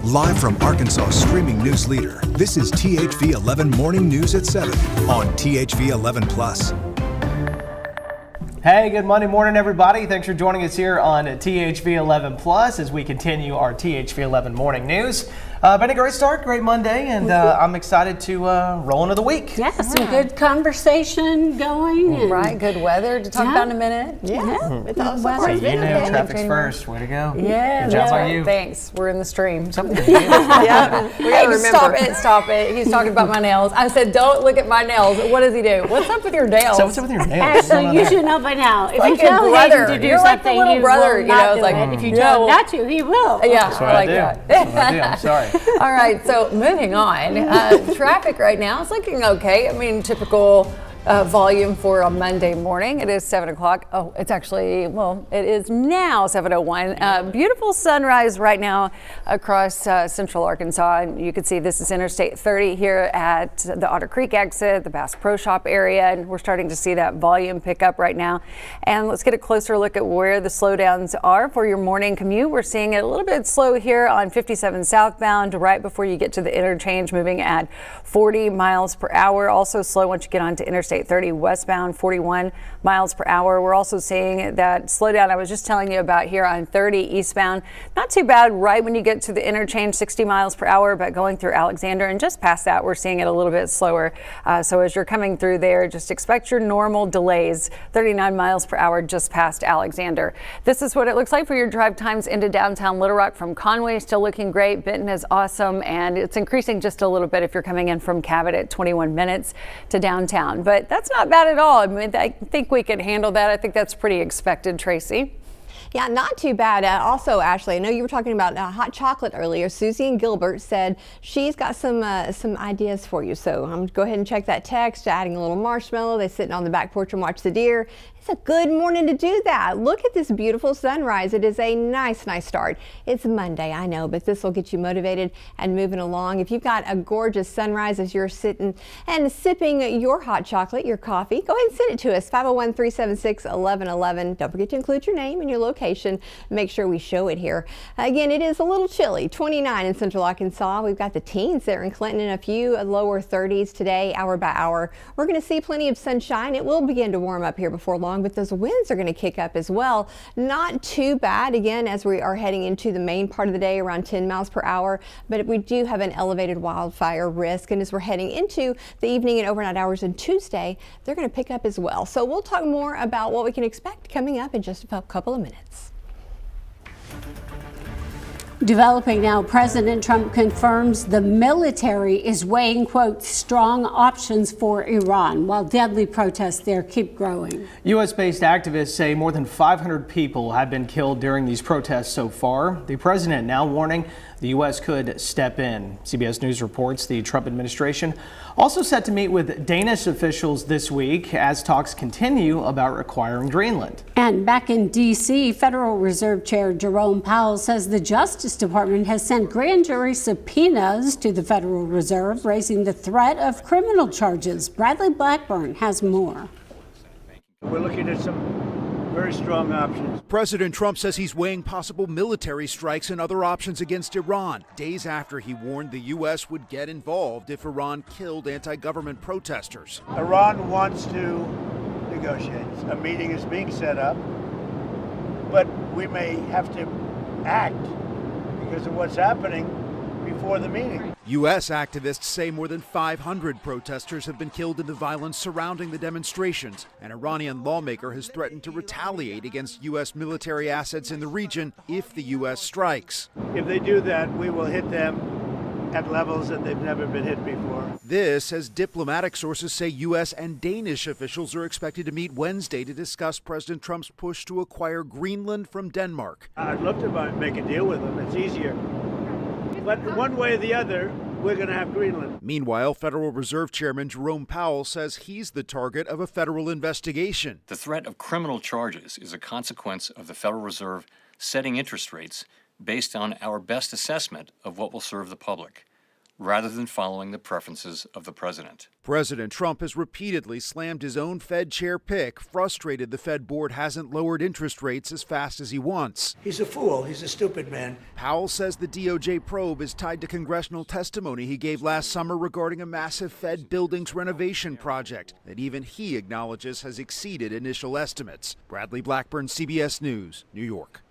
Live from Arkansas' streaming news leader, this is THV 11 Morning News at 7 on THV 11 Plus. Hey, good Monday morning, everybody. Thanks for joining us here on THV 11 Plus as we continue our THV 11 Morning News. Been a great start, great Monday, and I'm excited to roll into the week. Yeah, some good conversation going. Right, good weather to talk about in a minute. It's awesome. So you know traffic's first. Way to go. Yeah, good job by you. Thanks. We're in the stream. Something to do. Yeah, we gotta remember. Stop it. He's talking about my nails. I said, don't look at my nails. What does he do? What's up with your nails? So what's up with your nails? So you should know by now. If like you tell brother. Hayden to do You're something, like the little he brother, will you not know, do like, it. If you tell him not to, he will. Yeah, That's what I like do. that. That's what I do. I'm sorry. All right, so moving on. Traffic right now is looking okay. I mean, typical volume for a Monday morning. It is 7 o'clock. Oh, it's actually, well, it is now 7:01. Beautiful sunrise right now across central Arkansas. And you can see this is Interstate 30 here at the Otter Creek exit, the Bass Pro Shop area. And we're starting to see that volume pick up right now. And let's get a closer look at where the slowdowns are for your morning commute. We're seeing it a little bit slow here on 57 southbound right before you get to the interchange, moving at 40 miles per hour. Also slow once you get onto Interstate 30 westbound, 41 miles per hour. We're also seeing that slowdown I was just telling you about here on 30 eastbound. Not too bad right when you get to the interchange, 60 miles per hour, but going through Alexander and just past that, we're seeing it a little bit slower. So as you're coming through there, just expect your normal delays, 39 miles per hour just past Alexander. This is what it looks like for your drive times into downtown Little Rock from Conway. Still looking great. Benton is awesome, and it's increasing just a little bit if you're coming in from Cabot at 21 minutes to downtown. But that's not bad at all. I mean, I think we could handle that. I think that's pretty expected, Tracy. Yeah, not too bad. Also, Ashley, I know you were talking about hot chocolate earlier. Susie and Gilbert said she's got some ideas for you. So I'm going to go ahead and check that text, adding a little marshmallow. They're sitting on the back porch and watch the deer. It's a good morning to do that. Look at this beautiful sunrise. It is a nice start. It's Monday, I know, but this will get you motivated and moving along. If you've got a gorgeous sunrise as you're sitting and sipping your hot chocolate, your coffee, go ahead and send it to us, 501-376-1111. Don't forget to include your name and your location. Make sure we show it here. Again, it is a little chilly, 29 in central Arkansas. We've got the teens there in Clinton and a few lower 30s today, hour by hour. We're going to see plenty of sunshine. It will begin to warm up here before long, but those winds are going to kick up as well. Not too bad, again, as we are heading into the main part of the day, around 10 miles per hour, but we do have an elevated wildfire risk, and as we're heading into the evening and overnight hours on Tuesday, they're going to pick up as well. So we'll talk more about what we can expect coming up in just a couple of minutes. Developing now, President Trump confirms the military is weighing, quote, strong options for Iran, while deadly protests there keep growing. U.S.-based activists say more than 500 people have been killed during these protests so far. The president now warning the U.S. could step in. CBS News reports the Trump administration also set to meet with Danish officials this week as talks continue about requiring Greenland. And back in D.C., Federal Reserve Chair Jerome Powell says the Justice Department has sent grand jury subpoenas to the Federal Reserve, raising the threat of criminal charges. Bradley Blackburn has more. We're looking at some very strong options. President Trump says he's weighing possible military strikes and other options against Iran, days after he warned the U.S. would get involved if Iran killed anti-government protesters. Iran wants to negotiate. A meeting is being set up, but we may have to act because of what's happening before the meeting. U.S. activists say more than 500 protesters have been killed in the violence surrounding the demonstrations. An Iranian lawmaker has threatened to retaliate against U.S. military assets in the region if the U.S. strikes. If they do that, we will hit them at levels that they've never been hit before. This, as diplomatic sources say, U.S. and Danish officials are expected to meet Wednesday to discuss President Trump's push to acquire Greenland from Denmark. I'd love to make a deal with them. It's easier. But one way or the other, we're going to have Greenland. Meanwhile, Federal Reserve Chairman Jerome Powell says he's the target of a federal investigation. The threat of criminal charges is a consequence of the Federal Reserve setting interest rates based on our best assessment of what will serve the public. rather than following the preferences of the president. President Trump has repeatedly slammed his own Fed chair pick, frustrated the Fed board hasn't lowered interest rates as fast as he wants. He's a fool. He's a stupid man. Powell says the DOJ probe is tied to congressional testimony he gave last summer regarding a massive Fed buildings renovation project that even he acknowledges has exceeded initial estimates. Bradley Blackburn, CBS News, New York.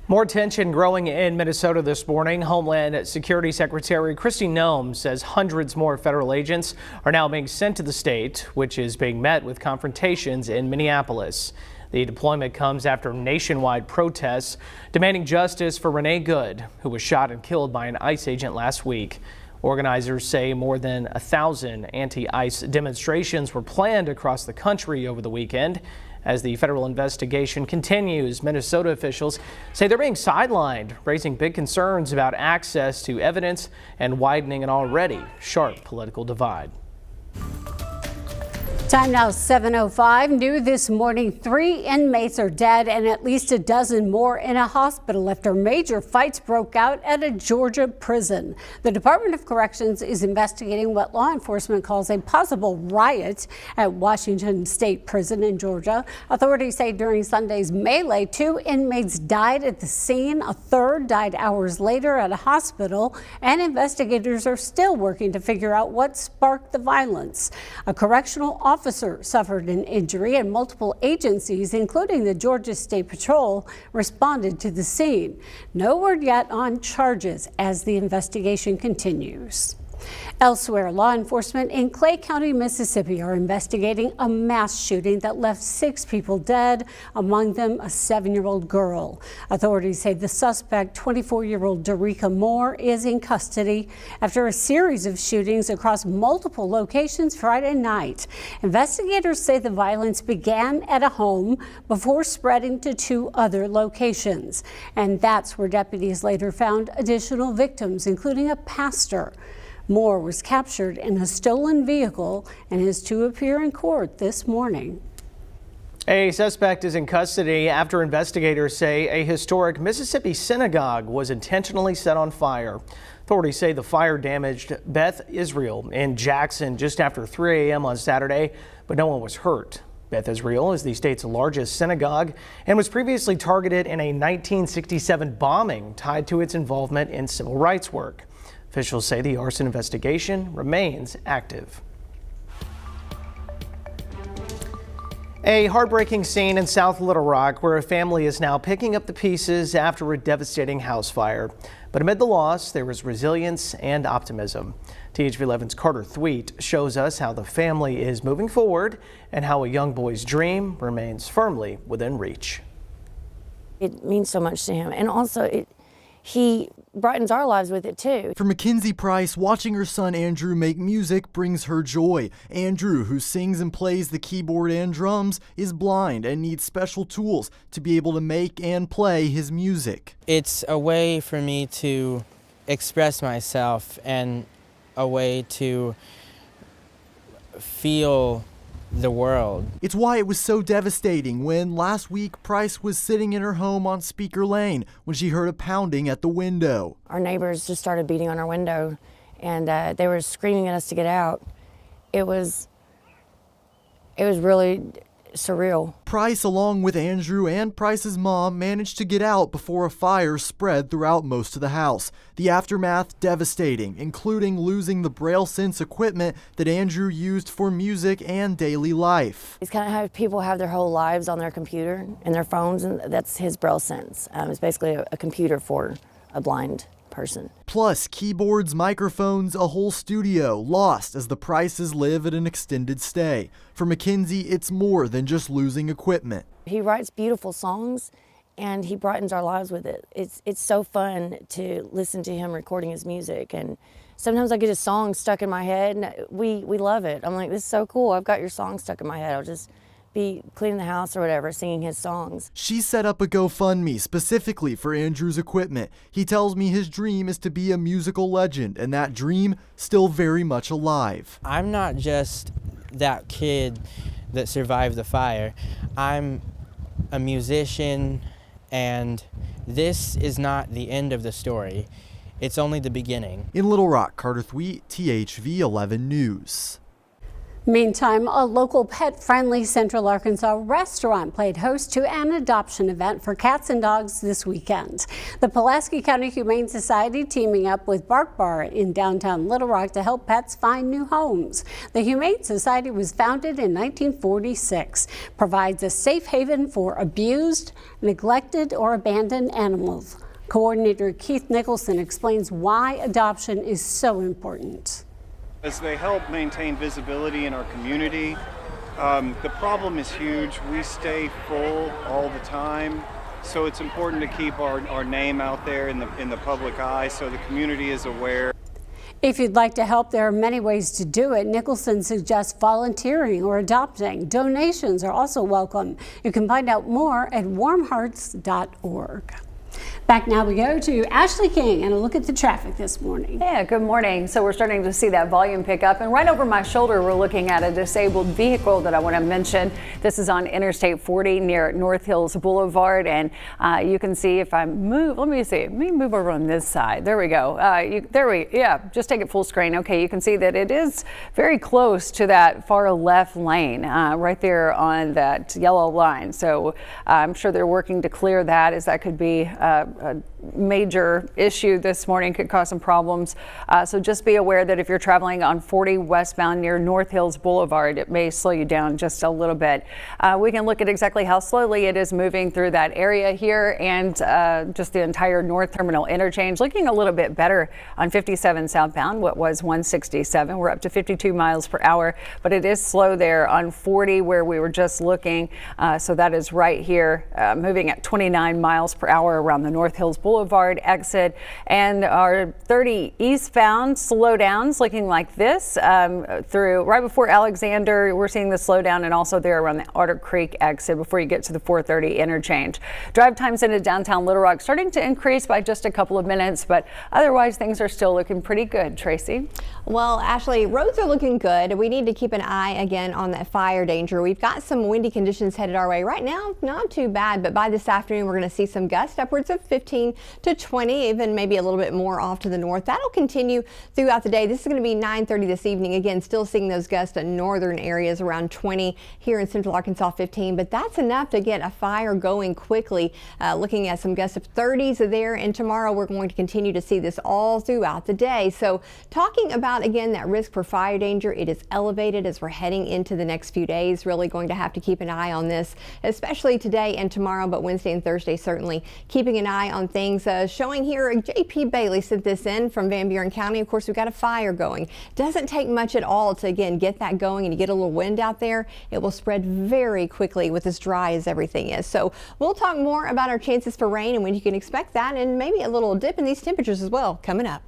More tension growing in Minnesota this morning. Homeland Security Secretary Kristi Noem says hundreds more federal agents are now being sent to the state, which is being met with confrontations in Minneapolis. The deployment comes after nationwide protests demanding justice for Renee Good, who was shot and killed by an ICE agent last week. Organizers say more than 1,000 anti-ICE demonstrations were planned across the country over the weekend. As the federal investigation continues, Minnesota officials say they're being sidelined, raising big concerns about access to evidence and widening an already sharp political divide. Time now 7:05. New this morning, 3 inmates are dead and at least a dozen more in a hospital after major fights broke out at a Georgia prison. The Department of Corrections is investigating what law enforcement calls a possible riot at Washington State Prison in Georgia. Authorities say during Sunday's melee, 2 inmates died at the scene. A third died hours later at a hospital, and investigators are still working to figure out what sparked the violence. A correctional officer suffered an injury, and multiple agencies, including the Georgia State Patrol, responded to the scene. No word yet on charges as the investigation continues. Elsewhere, law enforcement in Clay County, Mississippi are investigating a mass shooting that left 6 people dead, among them a 7-year-old girl. Authorities say the suspect, 24-year-old Derica Moore, is in custody after a series of shootings across multiple locations Friday night. Investigators say the violence began at a home before spreading to 2 other locations. And that's where deputies later found additional victims, including a pastor. Moore was captured in a stolen vehicle and is to appear in court this morning. A suspect is in custody after investigators say a historic Mississippi synagogue was intentionally set on fire. Authorities say the fire damaged Beth Israel in Jackson just after 3 a.m. on Saturday, but no one was hurt. Beth Israel is the state's largest synagogue and was previously targeted in a 1967 bombing tied to its involvement in civil rights work. Officials say the arson investigation remains active. A heartbreaking scene in South Little Rock where a family is now picking up the pieces after a devastating house fire. But amid the loss, there was resilience and optimism. THV11's Carter Thweet shows us how the family is moving forward and how a young boy's dream remains firmly within reach. It means so much to him, and also he brightens our lives with it too. For Mackenzie Price, watching her son Andrew make music brings her joy. Andrew, who sings and plays the keyboard and drums, is blind and needs special tools to be able to make and play his music. It's a way for me to express myself and a way to feel the world. It's why it was so devastating when last week Price was sitting in her home on Speaker Lane when she heard a pounding at the window. Our neighbors just started beating on our window, and they were screaming at us to get out. It was really surreal. Price, along with Andrew and Price's mom, managed to get out before a fire spread throughout most of the house. The aftermath devastating, including losing the Braille Sense equipment that Andrew used for music and daily life. It's kind of how people have their whole lives on their computer and their phones, and that's his Braille Sense. It's basically a computer for a blind person. Plus, keyboards, microphones, a whole studio lost as the Prices live at an extended stay. For Mackenzie, it's more than just losing equipment. He writes beautiful songs, and he brightens our lives with it. It's so fun to listen to him recording his music, and sometimes I get his song stuck in my head, and we love it. I'm like, this is so cool. I've got your song stuck in my head. I'll just be cleaning the house or whatever, singing his songs. She set up a GoFundMe specifically for Andrew's equipment. He tells me his dream is to be a musical legend, and that dream still very much alive. I'm not just that kid that survived the fire. I'm a musician, and this is not the end of the story. it's only the beginning. In Little Rock, Carter Thweet, THV 11 News. Meantime, a local pet-friendly Central Arkansas restaurant played host to an adoption event for cats and dogs this weekend. The Pulaski County Humane Society teaming up with Bark Bar in downtown Little Rock to help pets find new homes. The Humane Society was founded in 1946, provides a safe haven for abused, neglected, or abandoned animals. Coordinator Keith Nicholson explains why adoption is so important. As they help maintain visibility in our community, the problem is huge. We stay full all the time, so it's important to keep our name out there in the public eye so the community is aware. If you'd like to help, there are many ways to do it. Nicholson suggests volunteering or adopting. Donations are also welcome. You can find out more at warmhearts.org. Back now we go to Ashley King and a look at the traffic this morning. Yeah, good morning. So we're starting to see that volume pick up, and right over my shoulder we're looking at a disabled vehicle that I want to mention. This is on Interstate 40 near North Hills Boulevard, and you can see if I move, let me move over on this side. There we go. Just take it full screen. Okay, you can see that it is very close to that far left lane right there on that yellow line. So I'm sure they're working to clear that, as that could be a major issue this morning, could cause some problems. So just be aware that if you're traveling on 40 westbound near North Hills Boulevard, it may slow you down just a little bit. We can look at exactly how slowly it is moving through that area here, and just the entire North Terminal interchange looking a little bit better on 57 southbound. What was 167, we're up to 52 miles per hour, but it is slow there on 40 where we were just looking. So that is right here, moving at 29 miles per hour around the North Hills Boulevard exit, and our 30 eastbound slowdowns looking like this through right before Alexander. We're seeing the slowdown, and also there around the Otter Creek exit before you get to the 430 interchange. Drive times into downtown Little Rock starting to increase by just a couple of minutes, but otherwise things are still looking pretty good. Tracy? Well, Ashley, roads are looking good. We need to keep an eye again on that fire danger. We've got some windy conditions headed our way right now. Not too bad, but by this afternoon we're going to see some gusts upwards of 15 to 20, even maybe a little bit more off to the north. That'll continue throughout the day. This is going to be 9:30 this evening. Again, still seeing those gusts in northern areas around 20, here in central Arkansas 15, but that's enough to get a fire going quickly. Looking at some gusts of 30s there, and tomorrow we're going to continue to see this all throughout the day. So talking about again that risk for fire danger, it is elevated as we're heading into the next few days. Really going to have to keep an eye on this, especially today and tomorrow, but Wednesday and Thursday certainly keeping an eye on things. Showing here, J.P. Bailey sent this in from Van Buren County. Of course, we've got a fire going. Doesn't take much at all to again get that going, and you get a little wind out there, it will spread very quickly with as dry as everything is. So we'll talk more about our chances for rain and when you can expect that, and maybe a little dip in these temperatures as well coming up.